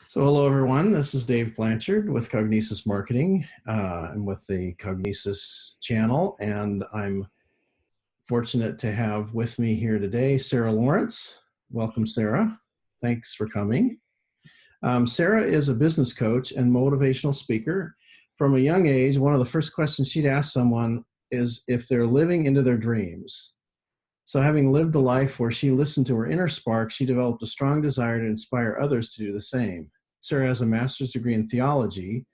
So hello everyone, this is Dave Blanchard with Cognisis Marketing. I'm with the Cognisis channel, and I'm fortunate to have with me here today Sera Lawrentz. Welcome, Sera. Thanks for coming. Sera is a business coach and motivational speaker. From a young age, one of the first questions she'd ask someone is if they're living into their dreams. So having lived a life where she listened to her inner spark, she developed a strong desire to inspire others to do the same. Sera has a master's degree in theology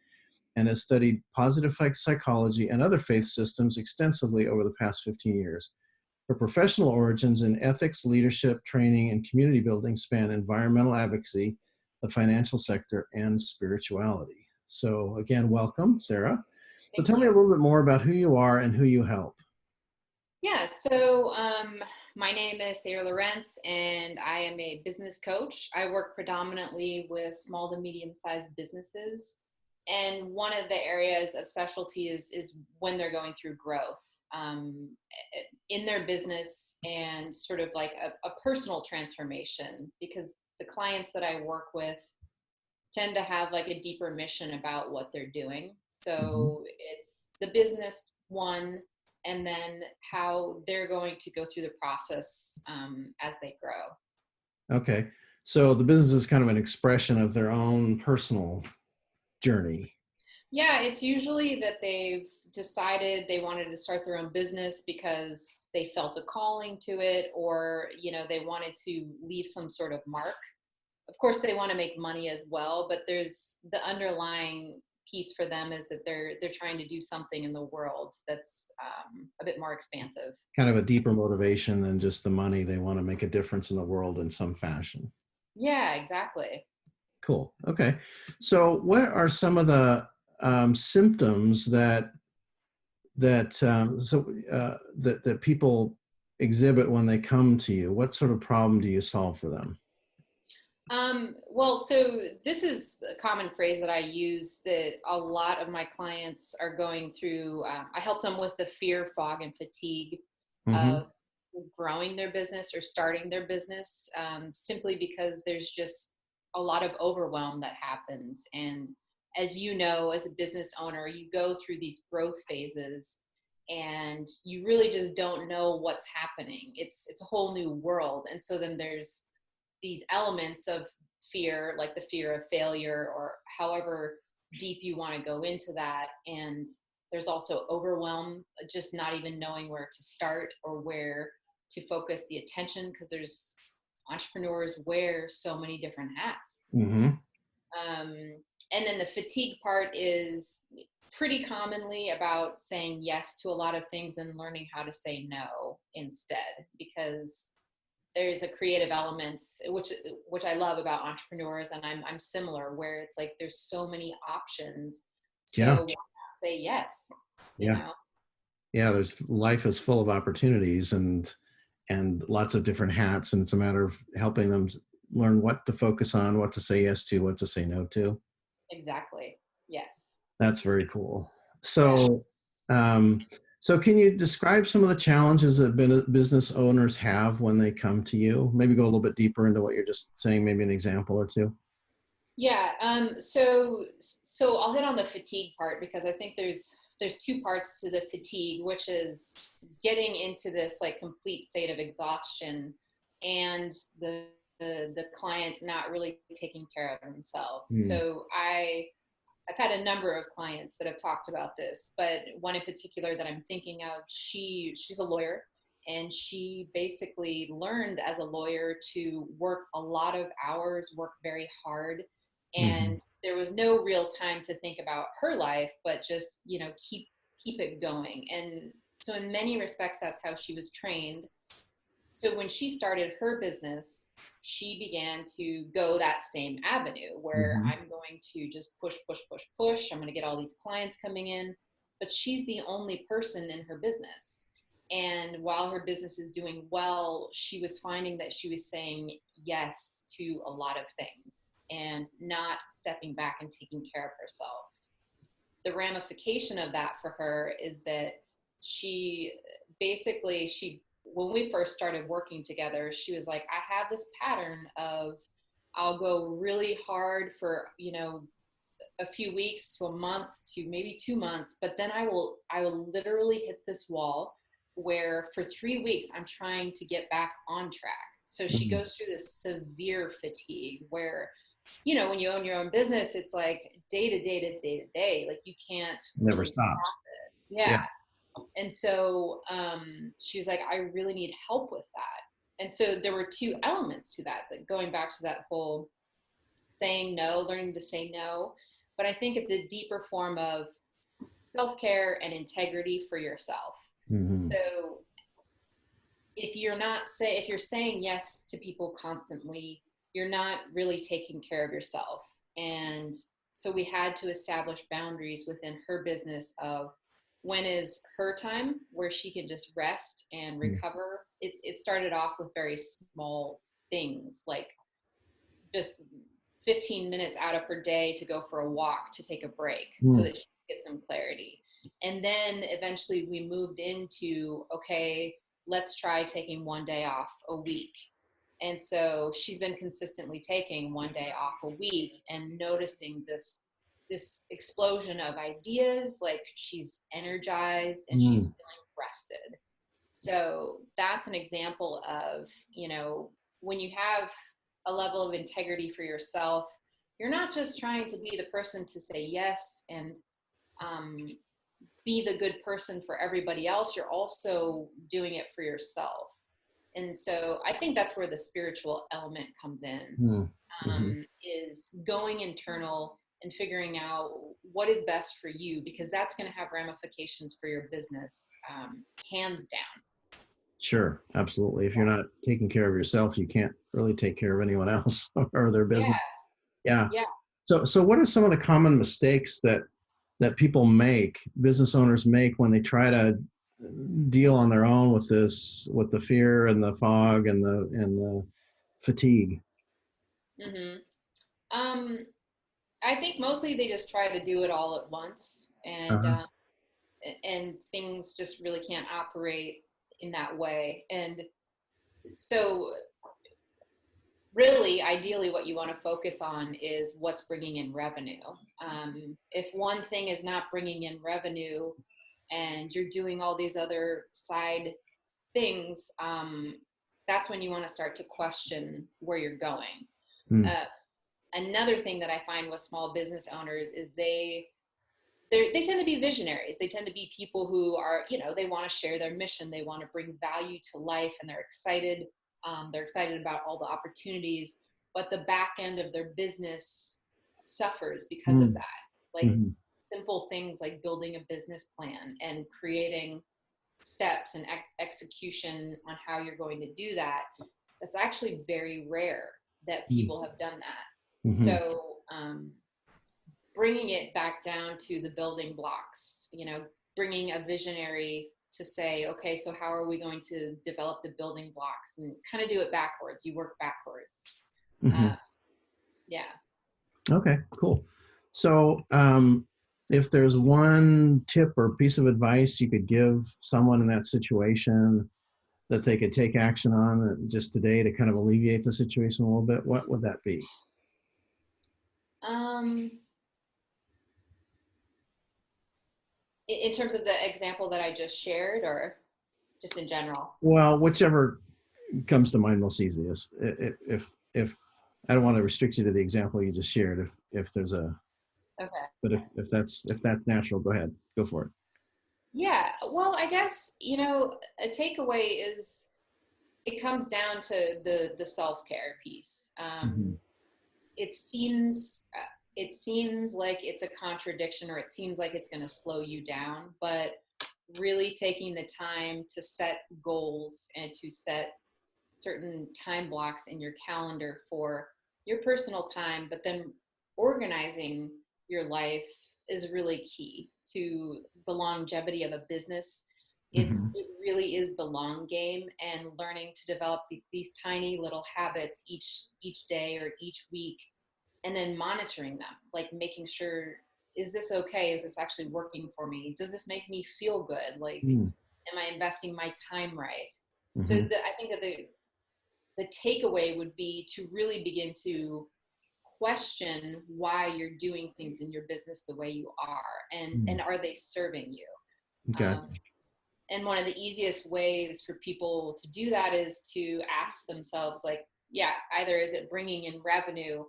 and has studied positive psychology and other faith systems extensively over the past 15 years. Her professional origins in ethics, leadership, training, and community building span environmental advocacy, the financial sector, and spirituality. So again, welcome, Sera. So tell me a little bit more about who you are and who you help. Yeah, so my name is Sera Lawrentz, and I am a business coach. I work predominantly with small to medium-sized businesses, and one of the areas of specialty is when they're going through growth in their business and sort of like a personal transformation, because the clients that I work with tend to have like a deeper mission about what they're doing. So it's the business one, and then how they're going to go through the process as they grow. Okay. So the business is kind of an expression of their own personal journey. Yeah, it's usually that they've decided they wanted to start their own business because they felt a calling to it, or, they wanted to leave some sort of mark. Of course, they want to make money as well, but there's the underlying piece for them is that they're trying to do something in the world that's a bit more expansive. Kind of a deeper motivation than just the money. They want to make a difference in the world in some fashion. Yeah, exactly. Cool. Okay. So what are some of the symptoms that people exhibit when they come to you? What sort of problem do you solve for them? Well, so this is a common phrase that I use that a lot of my clients are going through. I help them with the fear, fog, and fatigue Mm-hmm. of growing their business or starting their business, simply because there's just a lot of overwhelm that happens. And as you know, as a business owner, you go through these growth phases and you really just don't know what's happening. It's a whole new world. And so then there's these elements of fear, like the fear of failure, or however deep you want to go into that. And there's also overwhelm, just not even knowing where to start or where to focus the attention, because there's entrepreneurs wear so many different hats. Mm-hmm. And then the fatigue part is pretty commonly about saying yes to a lot of things and learning how to say no instead, because there's a creative element, which I love about entrepreneurs, and I'm similar, where it's like there's so many options, so Yeah. why not say yes? Yeah. Yeah. Life is full of opportunities and lots of different hats, and it's a matter of helping them learn what to focus on, what to say yes to, what to say no to. Exactly. Yes. That's very cool. Yeah. So can you describe some of the challenges that business owners have when they come to you? Maybe go a little bit deeper into what you're just saying, maybe an example or two. Yeah. So I'll hit on the fatigue part, because I think there's two parts to the fatigue, which is getting into this like complete state of exhaustion, and the client not really taking care of themselves. Hmm. So I've had a number of clients that have talked about this, but one in particular that I'm thinking of, she's a lawyer, and she basically learned as a lawyer to work a lot of hours, work very hard, Mm-hmm. and there was no real time to think about her life, but just, keep it going. And so in many respects, that's how she was trained. So when she started her business, she began to go that same avenue where Mm-hmm. I'm going to just push, push, push, push. I'm going to get all these clients coming in, but she's the only person in her business. And while her business is doing well, she was finding that she was saying yes to a lot of things and not stepping back and taking care of herself. The ramification of that for her is that she she when we first started working together, she was like, I have this pattern of I'll go really hard for, a few weeks to a month to maybe 2 months, but then I will literally hit this wall where for 3 weeks I'm trying to get back on track. So she Mhm. goes through this severe fatigue where, when you own your own business, it's like day to day to day to day, like you can't Never really stops. stop it. Yeah. Yeah. And so she was like, I really need help with that. And so there were two elements to that, going back to that whole saying no, learning to say no. But I think it's a deeper form of self-care and integrity for yourself. Hmm. So if you're saying yes to people constantly, you're not really taking care of yourself. And so we had to establish boundaries within her business of when is her time where she can just rest and recover. It started off with very small things, like just 15 minutes out of her day to go for a walk to take a break so Mm. that she can get some clarity. And then eventually we moved into, okay, let's try taking one day off a week. And so she's been consistently taking one day off a week and noticing this explosion of ideas, like she's energized and she's Mm. feeling rested. So that's an example of, when you have a level of integrity for yourself, you're not just trying to be the person to say yes and um, be the good person for everybody else. You're also doing it for yourself. And so I think that's where the spiritual element comes in, Mm. Hmm. is going internal and figuring out what is best for you, because that's going to have ramifications for your business, hands down. Sure, absolutely. If you're not taking care of yourself, you can't really take care of anyone else or their Yeah, business. Yeah. yeah. So what are some of the common mistakes that people make, business owners make when they try to deal on their own with this, with the fear and the fog and the fatigue? hmm Um, I think mostly they just try to do it all at once, Uh-huh. and things just really can't operate in that way. And so, really, ideally, what you want to focus on is what's bringing in revenue. If one thing is not bringing in revenue, and you're doing all these other side things, that's when you want to start to question where you're going. Mm. Uh, Another thing that I find with small business owners is they tend to be visionaries. They tend to be people who are, they want to share their mission. They want to bring value to life, and they're excited. They're excited about all the opportunities, but the back end of their business suffers because of Mm. that. Like Mhm. simple things like building a business plan and creating steps and execution on how you're going to do that. That's actually very rare that Mm. people have done that. Mhm. So, bringing it back down to the building blocks, bringing a visionary to say, okay, so how are we going to develop the building blocks, and kind of do it backwards. You work backwards. Mhm. Uh, yeah. Okay, cool. So, if there's one tip or piece of advice you could give someone in that situation that they could take action on just today to kind of alleviate the situation a little bit, what would that be? Um, in terms of the example that I just shared, or just in general? Well, whichever comes to mind most easiest. If I don't want to restrict you to the example you just shared, if there's a, Okay. but if that's natural, go ahead, go for it. Yeah. Well, I guess, a takeaway is it comes down to the self-care piece. Hmm. It seems like it's a contradiction, or it seems like it's going to slow you down, but really taking the time to set goals and to set certain time blocks in your calendar for your personal time, but then organizing your life is really key to the longevity of a business. Hmm. It really is the long game, and learning to develop these tiny little habits each day or each week, and then monitoring them, like making sure, is this okay? Is this actually working for me? Does this make me feel good? Like, am I investing my time right? So Hmm. I think that the takeaway would be to really begin to question why you're doing things in your business the way you are, and are they serving you? Okay. And one of the easiest ways for people to do that is to ask themselves, like, yeah, either is it bringing in revenue,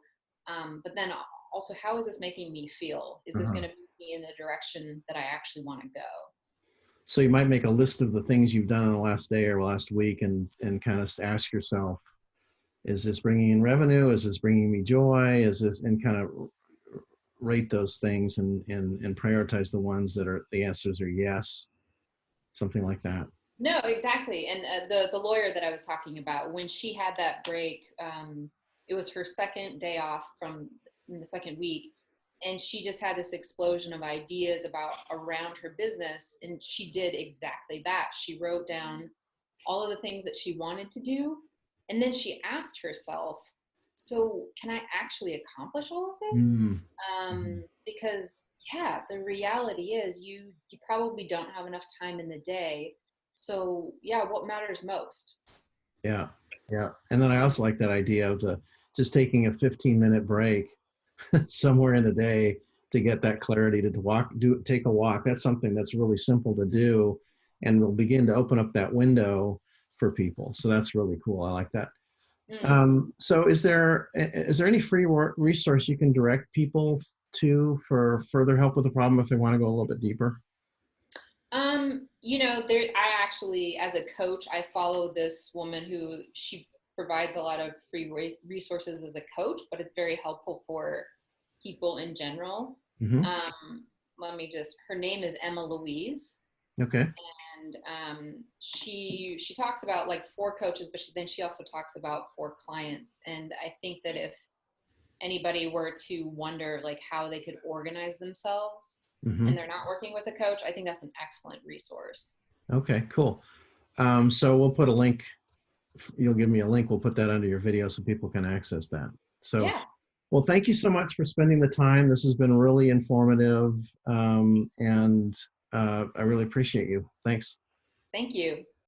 but then also, how is this making me feel? Is this going to move me in the direction that I actually want to go? So you might make a list of the things you've done in the last day or last week, and kind of ask yourself, is this bringing in revenue? Is this bringing me joy? Is this, and kind of rate those things, and prioritize the ones that are, the answers are yes, something like that. No, exactly. And the lawyer that I was talking about, when she had that break, it was her second day off from in the second week, and she just had this explosion of ideas around her business, and she did exactly that. She wrote down all of the things that she wanted to do, and then she asked herself, so can I actually accomplish all of this? Because yeah, the reality is you probably don't have enough time in the day. So yeah, what matters most? Yeah. Yeah. And then I also like that idea of just taking a 15-minute break somewhere in the day to get that clarity, to take a walk. That's something that's really simple to do, and will begin to open up that window for people. So that's really cool. I like that. So is there any free resource you can direct people to for further help with the problem if they want to go a little bit deeper? I actually, as a coach, I follow this woman who she provides a lot of free resources as a coach, but it's very helpful for people in general. Her name is Emma Louise. Okay. And she talks about like 4 coaches, but then she also talks about 4 clients. And I think that if anybody were to wonder like how they could organize themselves and they're not working with a coach, I think that's an excellent resource. Okay, cool. So we'll put a link. You'll give me a link. We'll put that under your video so people can access that. So, yeah. Well, thank you so much for spending the time. This has been really informative, and I really appreciate you. Thanks. Thank you.